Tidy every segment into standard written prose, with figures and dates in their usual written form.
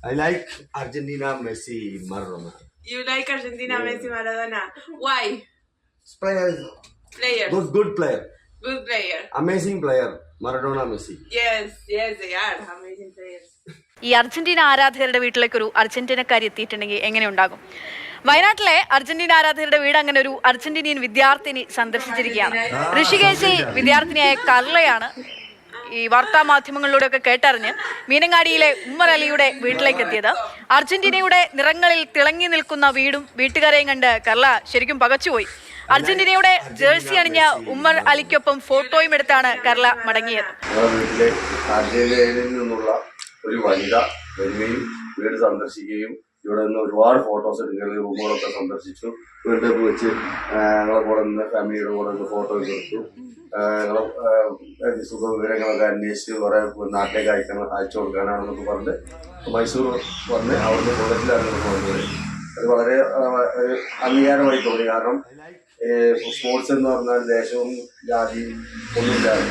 I like Argentina, Messi, Maradona. You like Argentina, Messi, Maradona. Why? Players. Players. Good player. Good player. Amazing player. Maradona, Messi. Yes, they are amazing players. ഈ Argentina ആരാധകരുടെ വീട്ടിലേക്ക് ഒരു അർജന്റീനക്കാരി എത്തിയിട്ടുണ്ടെങ്കിൽ എങ്ങനെ ഉണ്ടാകും? വയനാട്ടിലെ Argentina ആരാധകരുടെ വീട് അങ്ങനെ ഒരു അർജന്റീനിയൻ വിദ്യാർത്ഥിനി സന്ദർശിച്ചിരിക്കുകയാണ്. ഋഷികേശി വിദ്യാർത്ഥിനിയായ കർലയാണ് ഈ വാർത്താ മാധ്യമങ്ങളിലൂടെയൊക്കെ കേട്ടറിഞ്ഞ് മീനങ്ങാടിയിലെ ഉമ്മർ അലിയുടെ വീട്ടിലേക്ക് എത്തിയത്. അർജന്റീനയുടെ നിറങ്ങളിൽ തിളങ്ങി നിൽക്കുന്ന വീടും വീട്ടുകാരെയും കണ്ട് കർല ശരിക്കും പകച്ചുപോയി. അർജന്റീനയുടെ ജേഴ്സി അണിഞ്ഞ ഉമ്മർ അലിക്കൊപ്പം ഫോട്ടോയും എടുത്താണ് കർല മടങ്ങിയത്. വീട്ടിലെ അർജന്റീനയിൽ നിന്നുള്ള ഒരു വനിത വരികയും വീട് സന്ദർശിക്കുകയും ഇവിടെ നിന്ന് ഒരുപാട് ഫോട്ടോസ് എടുക്കുകയും റൂമുകളൊക്കെ സന്ദർശിച്ചു. വീട്ടിൽ വെച്ച് ഞങ്ങളെ കൂടെ നിന്ന് ഫാമിലിയുടെ കൂടെ നിന്ന് ഫോട്ടോ എടുത്തു. ഞങ്ങളെ സുഖ വിവരങ്ങളൊക്കെ അന്വേഷിച്ച് കുറെ നാട്ടിലേക്ക് അയച്ചു കൊടുക്കാനാണെന്നൊക്കെ പറഞ്ഞ് മൈസൂർ വന്ന് അവിടുന്ന് ബുള്ളറ്റിലാണ് പോകുന്നത്. അത് വളരെ അംഗീകാരമായി തോന്നി. കാരണം സ്പോർട്സ് എന്ന് പറഞ്ഞാൽ ദേശവും ജാതിയും ഒന്നുമില്ലാതെ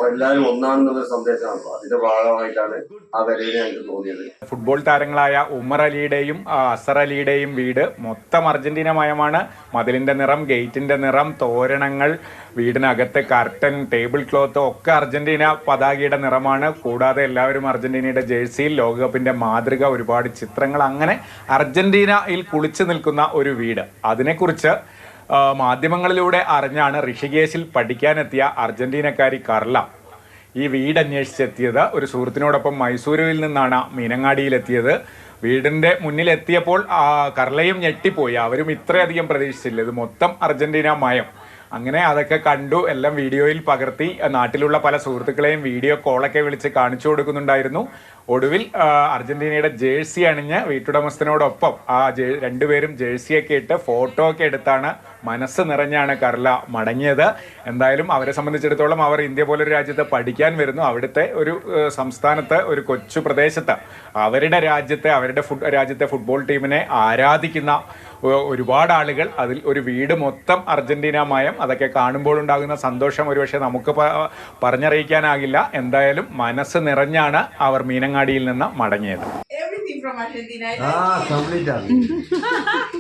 എല്ലാവരും ഒന്നാണെന്നുള്ളൊരു സന്ദേശമാണല്ലോ. അതിന്റെ ഭാഗമായിട്ടാണ് ആ വരവിനെ ഞങ്ങൾക്ക് തോന്നിയത്. ഫുട്ബോൾ താരങ്ങളായ ഉമർ അലിയുടെയും അസർ അലിയുടെയും വീട് മൊത്തം അർജന്റീന മയമാണ്. മതിലിന്റെ നിറം, ഗേറ്റിന്റെ നിറം, തോരണങ്ങൾ, വീടിനകത്തെ കർട്ടൻ, ടേബിൾ ക്ലോത്ത് ഒക്കെ അർജന്റീന പതാകയുടെ നിറമാണ്. കൂടാതെ എല്ലാവരും അർജന്റീനയുടെ ജേഴ്സിയിൽ ലോകകപ്പിന്റെ മാതൃക, ഒരുപാട് ചിത്രങ്ങൾ, അങ്ങനെ അർജന്റീനയിൽ കുളിച്ചു നിൽക്കുന്ന ഒരു വീട്. അതിനെക്കുറിച്ച് മാധ്യമങ്ങളിലൂടെ അറിഞ്ഞാണ് ഋഷികേശിൽ പഠിക്കാനെത്തിയ അർജന്റീനക്കാരി കർല ഈ വീട് അന്വേഷിച്ചെത്തിയത്. ഒരു സുഹൃത്തിനോടൊപ്പം മൈസൂരുവിൽ നിന്നാണ് മീനങ്ങാടിയിലെത്തിയത്. വീടിൻ്റെ മുന്നിലെത്തിയപ്പോൾ കർലയും ഞെട്ടിപ്പോയി. അവരും ഇത്രയധികം പ്രതീക്ഷിച്ചില്ല. ഇത് മൊത്തം അർജന്റീന മയം. അങ്ങനെ അതൊക്കെ കണ്ടു, എല്ലാം വീഡിയോയിൽ പകർത്തി നാട്ടിലുള്ള പല സുഹൃത്തുക്കളെയും വീഡിയോ കോളൊക്കെ വിളിച്ച് കാണിച്ചു കൊടുക്കുന്നുണ്ടായിരുന്നു. ഒടുവിൽ അർജന്റീനയുടെ ജേഴ്സി അണിഞ്ഞ് വീട്ടുടമസ്ഥനോടൊപ്പം രണ്ടുപേരും ജേഴ്സിയൊക്കെ ഇട്ട് ഫോട്ടോ ഒക്കെ എടുത്താണ് മനസ്സ് നിറഞ്ഞാണ് കർല മടങ്ങിയത്. എന്തായാലും അവരെ സംബന്ധിച്ചിടത്തോളം അവർ ഇന്ത്യ പോലൊരു രാജ്യത്ത് പഠിക്കാൻ വരുന്നു. അവിടുത്തെ ഒരു സംസ്ഥാനത്ത്, ഒരു കൊച്ചു പ്രദേശത്ത് അവരുടെ രാജ്യത്തെ ഫുട്ബോൾ ടീമിനെ ആരാധിക്കുന്ന ഒരുപാട് ആളുകൾ, അതിൽ ഒരു വീട് മൊത്തം അർജന്റീന മയം. അതൊക്കെ കാണുമ്പോൾ ഉണ്ടാകുന്ന സന്തോഷം ഒരുപക്ഷെ നമുക്ക് പറഞ്ഞറിയിക്കാനാകില്ല. എന്തായാലും മനസ്സ് നിറഞ്ഞാണ് അവർ മീനങ്ങാടിയിൽ നിന്ന് മടങ്ങിയത്. Everything from Argentina. Complete.